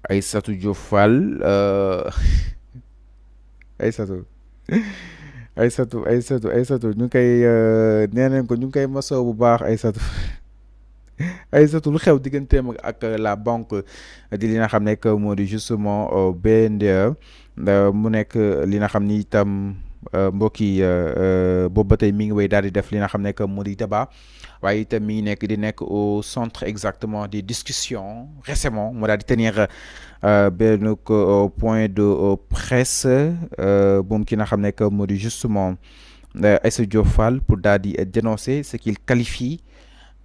Aïssatou Diop Fall Aïssatou Aïssatou ñu ngi koy nee nañ ko ñu ngi koy masoo bu baax Aïssatou Aïssatou lu xew digganteem ak la banque di li nga xam ne que moo di justement BNDE mu nekk li nga xam ni itam mbokk yi boobu ba tey mi ngi wéy daal di def li nga xam ne que moo di débat waaye itam mi ngi nekk di nekk au centre exactement des discussions récemment mu daal di tenir benn point de presse moom ki nga xam ne que moo di justement Aïssatou Diop Fall pour daal di dénoncer ce qu'il qualifie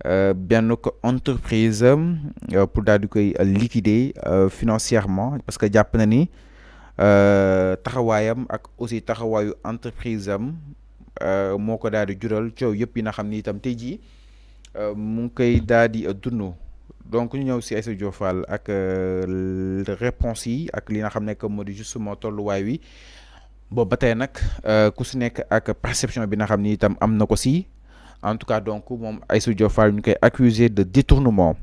benn ko entreprise pour daal di koy liquider financièrement parce que jàpp na ni taxawaayam ak aussi taxawaayu entreprise am moo ko daal di jural coow yëpp yi nga xam ni itam tey jii mu ngi koy daal di dund donc ñu ñëw si Aïssatou Diop Fall ak réponse yi ak li nga xam ne que moo di justement tolluwaay wi boobu ba tey nag ku si nekk ak perception bi nga xam ni itam am na ko si en tout cas donc moom Aïssatou Diop Fall ñu koy accusé de détournement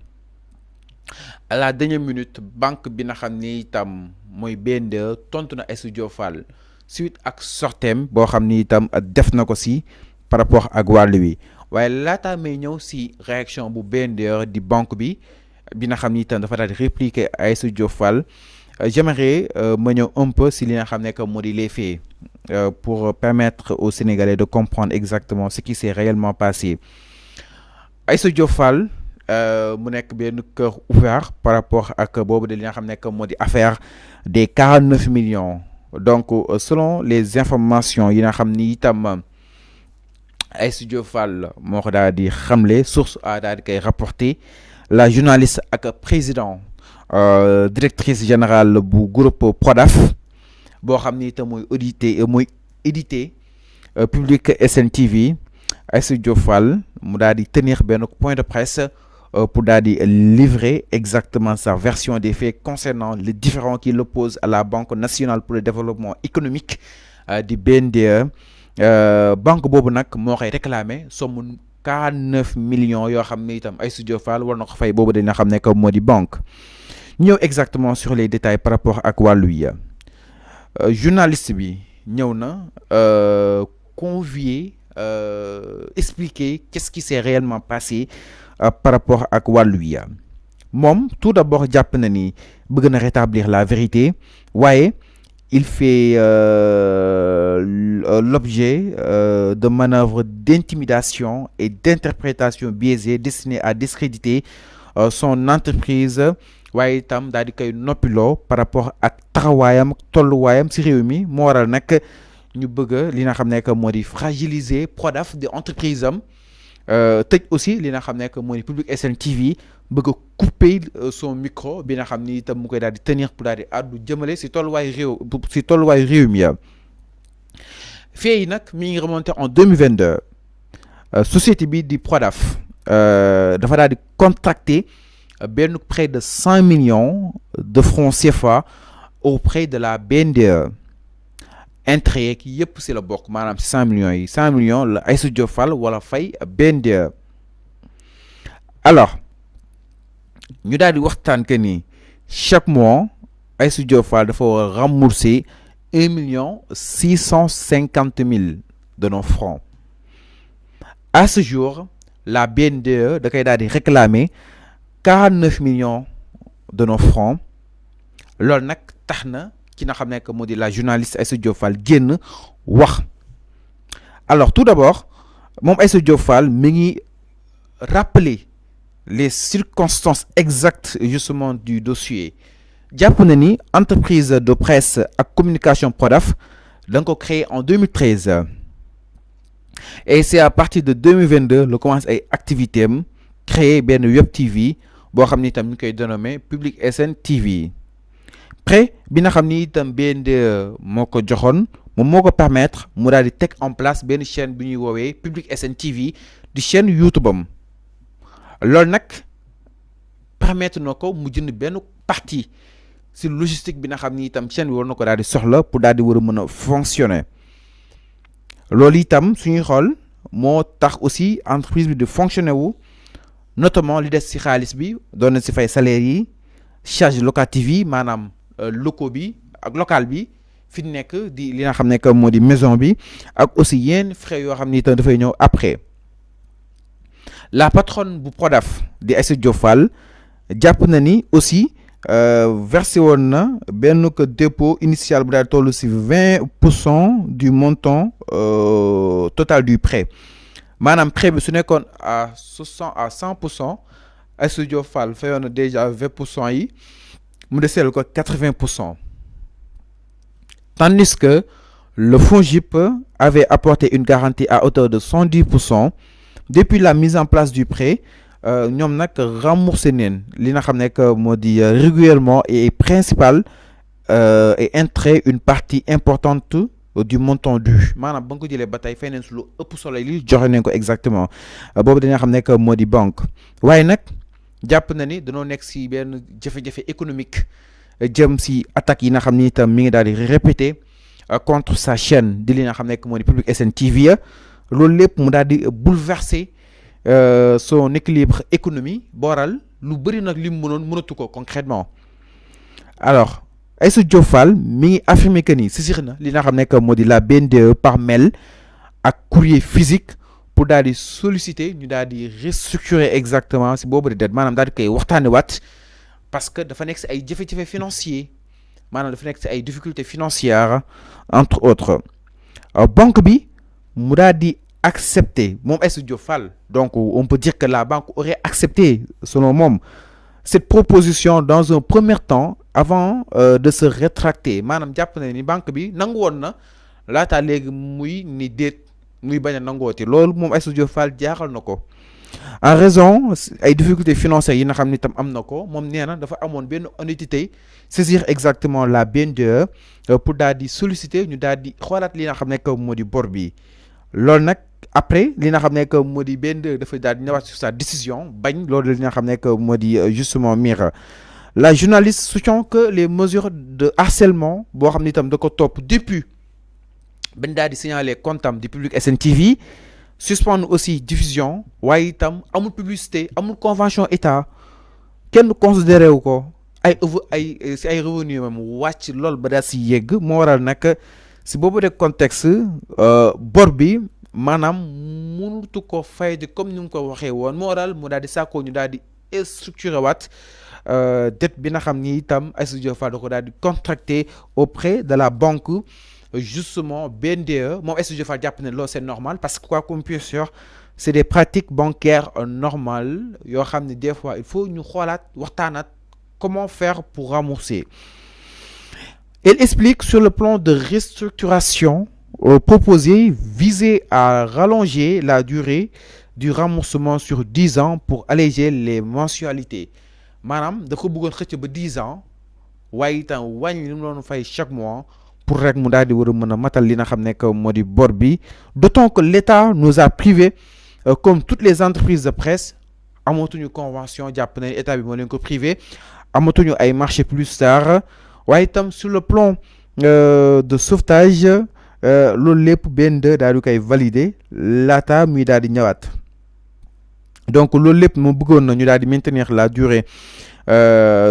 à la dernière minute banque bi nga xam ni itam mooy BNDE tontu na Aïssatou Diop Fall suite ak sortem boo xam ni itam def na ko si par rapport ak wàll wi waaye laataa may ñëw si réaction bu BNDE di banque bi nga xam ni itam dafa daal di répliquer Aïssatou Diop Fall j'aimerais ma ñëw un peu si li nga xam ne que moo di les faits pour permettre aux Sénégalais de comprendre exactement ce qui s'est réellement passé Aïssatou Diop Fall mu nekk benn cœur ouvert par rapport ak boobu de li nga xam ne que moo di affaire des 49 millions donc selon les informations yi nga xam ni itam Aïssatou Diop Fall moo ko daal di xamle source a daal di koy rapporter la journaliste ak président directrice générale bu groupe Prodaf boo xam ni itam mooy édité Public SN TV Aïssatou Diop Fall mu daal di tenir benn point de presse pour daal di livrer exactement sa version des faits concernant les différends qui l'opposent à la Banque nationale pour le développement économique di BNDE banque boobu nag moo koy réclamer somme 49 millions yoo xam ne itam Aïssatou Diop Fall war na ko fay boobu dañ xam ne que moo di banque ñëw exactement sur les détails par rapport ak wàllu yi journaliste bi ñëw na convier expliquer qu'est-ce qui s'est réellement passé par rapport ak wàllu yi moom tout d'abord jàpp na ni bëgg na rétablir la vérité waaye il fait l'objet de manœuvres d'intimidation et d'interprétation biaisée destinées à discréditer son entreprise waaye itam daal di koy noppiloo par rapport ak taxawaayam tolluwaayam ci réew mi moo waral nag ñu bëgg li nga xam ne que moo di fragiliser Prodaf di entreprise am tëj aussi li nga xam ne que moo di Public SN TV bëgg a couper son micro bi nga xam ni itam mu koy daal di tenir pour daal di àddu jëmale ci tolluwaayu réew mi fee yi nag mi ngi remonté en 2022 société bi di Prodaf dafa daal di contracter benn près de 100 millions de francs CFA auprès de la BNDE intérêt yeeg yëpp ci la bokk maanaam ci 100 millions yi 100 millions la Aïssatou Diop Fall wala fay BNDE alors ñu daal di waxtaan que ni chaque mois Aïssatou Diop Fall dafa war a rembourser 1,650,000 de nos francs à ce jour la BNDE da koy daal di réclamer 49 millions de nos francs loolu nag tax na ki nga xam ne que moo di la journaliste Aïssatou Diop Fall génn wax alors tout d'abord moom Aïssatou Diop Fall mi ngi rappeler les circonstances exactes justement du dossier jàpp na ni entreprise de presse ak communication Prodaf da nga ko créé en 2013 et c'est à partir de 2022 la commence ay activités am créé benn web TV boo xam ni itam ñu koy dénommé Public SN TV prêt bi nga xam ni itam BNDE moo ko joxoon moom moo ko permettre mu daal di teg en place benn chaîne bi ñuy woowee Public SN TV di chaîne YouTube am loolu nag permettre na ko mu jënd benn partie ci logistique bi nga xam ni itam chaîne bi war na ko daal di soxla pour daal di war a mën a fonctionner loolu itam suñuy xool moo tax aussi entreprise bi di fonctionner wu notamment li des ci xaalis bi doon na ci fay salaire yi charge locative yi maanaam locaux bi ak local bi fi nekk di li nga xam ne que moo di maison bi ak aussi yenn frais yoo xam ni itam dafay ñëw après la patronne bu Prodaf di Aïssatou Diop Fall jàpp na ni aussi versé woon na benn que dépôt initial bu daal toll si 20% du montant total du prêt maanaam prêt bi su nekkoon à 100%. Aïssatou Diop Fall fayoon na déjà 20% yi mu deseel ko 80%. Tandis que le FONGIP avait apporté une garantie à hauteur de 110%. Depuis la mise en place du prêt ñoom nag remboursé neen li nga xam ne que moo di régulièrement et principal et intérêt une partie importante du montant dû maanaam ba nga ko jëlee ba tey fay neen su lu ëpp solo li joxe neen ko exactement boobu dañoo xam ne que moo di banque waaye nag jàpp na ni dañoo nekk si benn jafe-jafe économique jëm si attaques yi nga xam ni itam mi ngi daal di répété contre sa chaîne di li nga xam ne que moo di Public SN TV loolu lépp mu daal di bouleverser son équilibre économie booral lu bëri nag li mu mënatu ko concrètement alors Aïssatou Diop Fall mi ngi affirmé que ni saisir na li nga xam ne que moo di la BNDE par mail ak courrier physique pour daal di solliciter ñu daal di restructurer exactement si boobu di det maanaam daal di koy waxtaane waat parce que dafa nekk si ay jafe-jafe financier maanaam dafa nekk si ay difficultés financières entre autres banque bi mu daal di accepter moom Aïssatou Diop Fall donc on peut dire que la banque aurait accepté selon moom cette proposition dans un premier temps avant de se rétracter maanaam jàpp na ni banque bi nangu woon na laataa léegi muy ni déet muy bañ a nangooti loolu moom Aïssatou Diop Fall jaaxal na ko en raison ay difficultés financières yi nga xam ni tam am na ko moom nee na dafa amoon benn honnêteté saisir exactement la BNDE pour daal di solliciter ñu daal di xoolaat li nga xam ne que moo di bor bi loolu nag après li nga xam ne que moo di BNDE dafa daal di ñëwaat sur sa décision bañ loolu li nga xam ne que moo di justement Mira la journaliste soutient que les mesures de harcèlement boo xam ni itam da ko topp depuis bañ daal di signaler comptam di Public SN TV suspendre aussi diffusion waaye itam amul publicité amul convention état kenn considéré wu ko si ay revenu même wàcc lool ba daal si yegg moo waral nag si boobu de contexte bor bi maanaam mënutu ko fay di comme ni mu ko waxee woon moo waral mu daal di sàkkoo ñu daal di structuré waat dette bi nga xam ni itam Aïssatou Diop Fall da ko daal di contracté auprès de la banque justement BNDE moom Aïssatou Diop Fall jàpp ne loolu c'est normal parce que quoi qu'on puisse dire c'est des pratiques bancaires normales yoo xam ne des fois il faut ñu xoolaat waxtaanaat comment faire pour rembourser. Elle explique sur le plan de restructuration proposé visait à rallonger la durée du remboursement sur 10 ans pour alléger les mensualités maanaam da ko bëggoon xëcc ba 10 ans waaye itam wàññi li mu doon fay chaque mois pour rek mu daal di war a mën a matal li nga xam ne que moo di bor bi d'autant que l'État nous a privé comme toutes les entreprises de presse amatuñu convention jàpp na état bi moo leen ko privé amatuñu ay marché plus tard waaye itam sur le plan de sauvetage loolu lépp BNDE daal di koy valider laata muy daal di ñëwaat donc loolu lépp mu bëggoon na ñu daal di maintenir la durée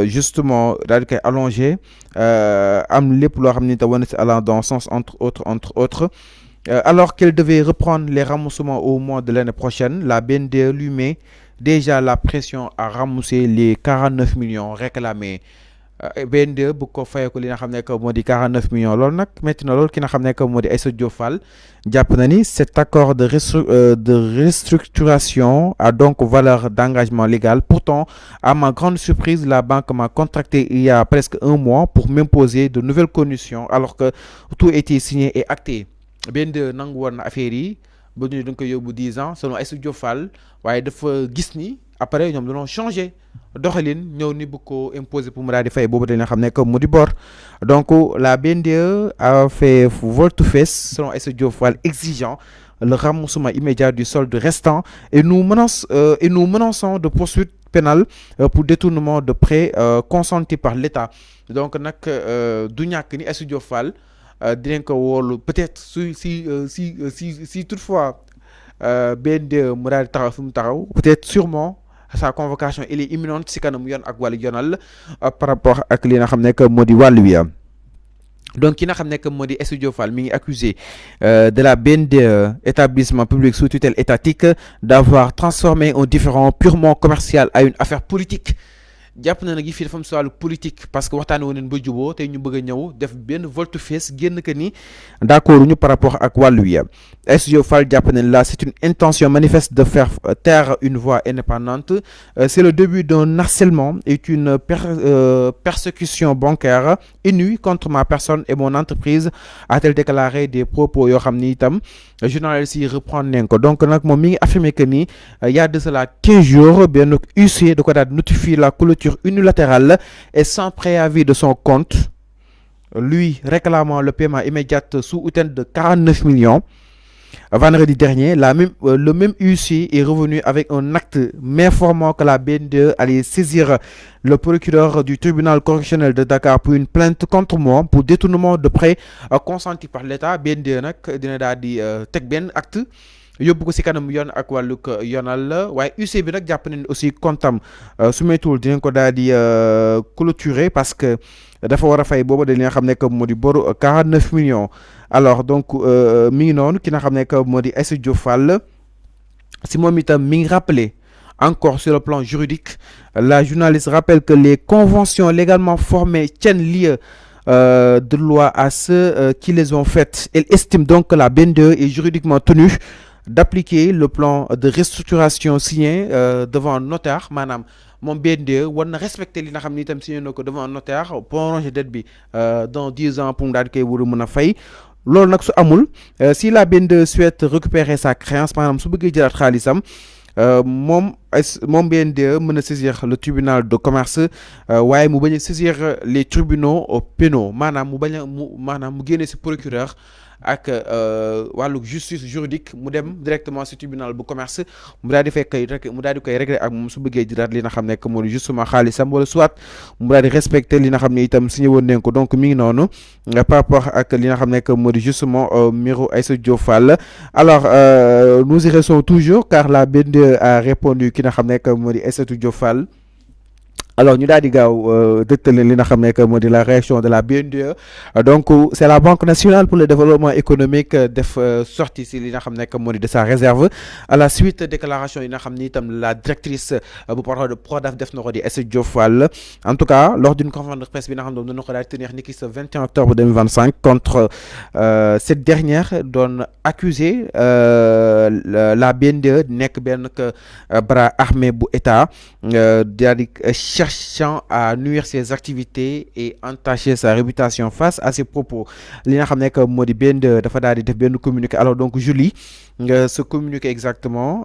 justement daal di koy allonger am lépp loo xam ni te wane si allant dans sens entre autres alors qu'elle devait reprendre les remboursements au mois de l'année prochaine la BNDE lui met déjà la pression à rembourser les 49 millions réclamés BNDE bu ko fayee ko li nga xam ne que moo di 49 millions loolu nag métti na loolu ki nga xam ne que moo di Aïssatou Diop Fall jàpp na ni cet accord de restructuration a donc valeur d'engagement légal pourtant à ma grande surprise la banque m'a contacté il y a presque un mois pour m'imposer de nouvelles conditions alors que tout était signé et acté BNDE nangu woon na affaire yi ba ñu da nga koy yóbbu 10 ans selon Aïssatou Diop Fall waaye dafa gis ni après ñoom dañoo changé doxalin ñëw ni bu ko imposer pour mu daal di fay boobu dañ xam ne que mu di bor donc la BNDE a fait volte-face selon Aïssatou Diop Fall exigeant le remboursement immédiat du solde restant et nous menaçons de poursuites pénales pour détournement de prêts consentis par l'État donc nag du ñàkk ni Aïssatou Diop Fall dinañ ko woolu peut-être si toutefois BNDE mu daal di taxaw fi mu taxaw peut-être sûrement sa convocation elle est imminente si kanam yoon ak wàllu yoonal par rapport ak li nga xam ne que moo di wàllu wi donc ki nga xam ne que moo di Aïssatou Diop Fall mi ngi accusé de la BNDE établissement public sous tutelle étatique d'avoir transformé un différend purement commercial à une affaire politique jàpp na nag yi fii dafa am si wàllu politique parce que waxtaanee woon nañ ba juboo tey ñu bëgg a ñëw def benn volte-face génn que ni d'accord ñu par rapport ak wàllu wi Aïssatou Diop Fall jàpp nañ là c'est une intention manifeste de faire taire une voix indépendante. C'est le début d'un harcèlement et une persécution bancaire inouïe contre ma personne et mon entreprise, a-t-elle déclaré des propos yoo xam ni itam journaliste yi reprendre nañ ko donc nag moom mi ngi affirmé que ni y a de cela 15 jours benn huissier da ko daal notifier la clôture unilatérale et sans préavis de son compte, lui réclamant le paiement immédiat sous hauteur de 49 millions. Vendredi dernier, le même huissier est revenu avec un acte m'informant que la BNDE allait saisir le procureur du tribunal correctionnel de Dakar pour une plainte contre moi pour détournement de prêts consenti par l'État. BNDE nag dina daal di teg benn acte yóbbu ko si kanam yoon ak wàllug yoonal la waaye UC bi nag jàpp nañ aussi comptam su meetuwul dinañ ko daal di clôturer parce que dafa war a fay booba da li nga xam ne que moo di boru 49 millions. Alors donc mi ngi noonu ki nga xam ne que moo di Aïssatou Diop Fall si moom itam mi ngi rappelé encore sur le plan juridique. La journaliste rappelle que les conventions légalement formées tiennent lieu de loi à ceux qui les ont faites. Elle estime donc que la BNDE est juridiquement tenue d'appliquer le plan de restructuration signé devant notaire maanaam moom BNDE war na respecter li nga xam ni itam signé na ko devant notaire prolonger dette bi dans 10 ans pour mu daal di koy war a mën a fay. loolu nag su amul si la BNDE souhaite récupérer sa créance maanaam su bëggee jëlaat xaalisam moom BNDE mën a saisir le tribunal de commerce waaye mu bañ a saisir les tribunaux pénaux maanaam mu bañ a mu génne si procureur ak wàllu justice juridique mu dem directement si tribunal bu commerce mu daal di koy régler ak moom su bëggee jëlaat li nga xam ne que moo di justement xaalisam wala soit mu daal di respecter li nga xam ne itam signé woon nañ ko donc mi ngi noonu par rapport ak li nga xam ne que moo di justement mbiru Aïssatou Diop Fall. Alors nous y restons toujours car la BNDE a répondu ki nga xam ne que moo di Aïssatou Diop Fall. Alors ñu daal di gaaw dëgtal li nga xam ne que moo di la réaction de la BNDE donc c'est la Banque nationale pour le développement économique def sorti si li nga xam ne que moo di de sa réserve à la suite déclaration yi nga xam ni itam la directrice bu porte de Prodaf def na ko di Aïssatou Diop Fall. En tout cas lors d'une conférence de presse bi nga xam ne dina ko daal tenir ni ki ce 21 octobre 2025 contre cette dernière doon accuser la BNDE nekk benn bras armé bu état daal di cherchant à nuire ses activités et entacher sa réputation face à ses propos. li nga xam ne que moo di BNDE dafa daal di def benn communiqué. Alors donc je lis ce communiqué exactement.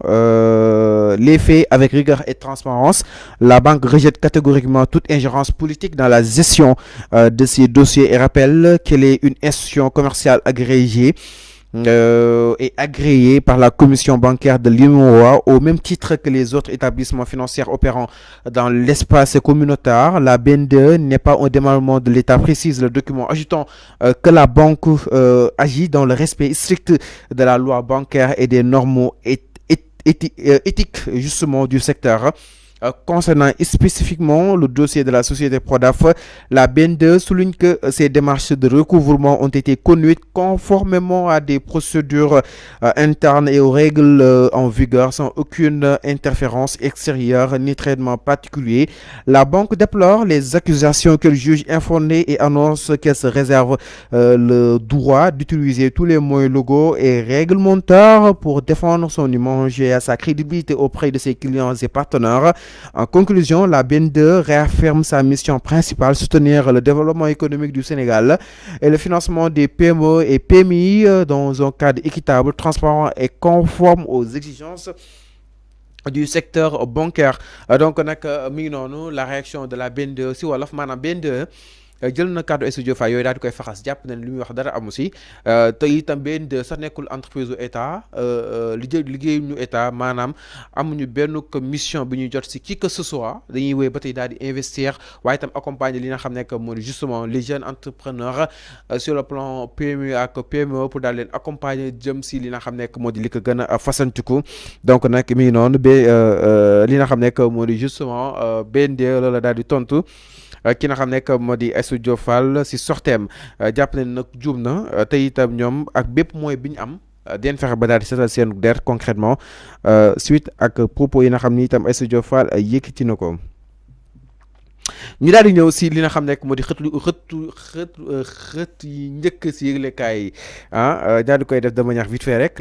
Les faits avec rigueur et transparence. La banque rejette catégoriquement toute ingérence politique dans la gestion de ces dossiers et rappelle qu'elle est une institution commerciale agrégée est agréé par la commission bancaire de l'UEMOA au même titre que les autres établissements financiers opérant dans l'espace communautaire. La BNDE n'est pas un démembrement de l'État, précise le document, ajoutant que la banque agit dans le respect strict de la loi bancaire et des normes éthiques justement du secteur. Concernant spécifiquement le dossier de la société Prodaf, la BNDE souligne que ces démarches de recouvrement ont été conduites conformément à des procédures internes et aux règles en vigueur sans aucune interférence extérieure ni traitement particulier. La banque déplore les accusations qu'elle juge infondées et annonce qu'elle se réserve le droit d'utiliser tous les moyens légaux et réglementaires pour défendre son image et sa crédibilité auprès de ses clients et partenaires. En conclusion, la BNDE réaffirme sa mission principale, soutenir le développement économique du Sénégal et le financement des PME et PMI dans un cadre équitable, transparent et conforme aux exigences du secteur bancaire. Donc nag mi ngi noonu la réaction de la BNDE si wolof maanaam BNDE jël na kàddu Aïssatou Diop Fall yooyu daal di koy faxas jàpp na li muy wax dara amu si te itam BND sax nekkul entreprise u état liggéeyu ñu état maanaam amuñu benn mission bi ñuy jot si qui que ce soit dañuy wéy ba tey daal di investir waaye itam accompagner li nga xam ne que moo di justement les jeunes entrepreneurs sur le plan PME ak PME pour daal leen accompagner jëm si li nga xam ne que moo di li ko gën a fasantiku donc nag mi ngi noonu ba li nga xam ne que moo di justement BND loola daal di tontu. ki nga xam ne moo di Aïssatou Diop Fall si sorteem jàpp ne nag juum na te itam ñoom ak bépp mooy bi ñu am den fexe ba daal di seetal seen der concrètement suite ak propos yi nga xam ni itam Aïssatou Diop Fall yëkkati na ko. ñu daal di ñëw si li nga xam ne moo di xët yi njëkk si yëglekaay yi daal di koy def de manière vite fait rek.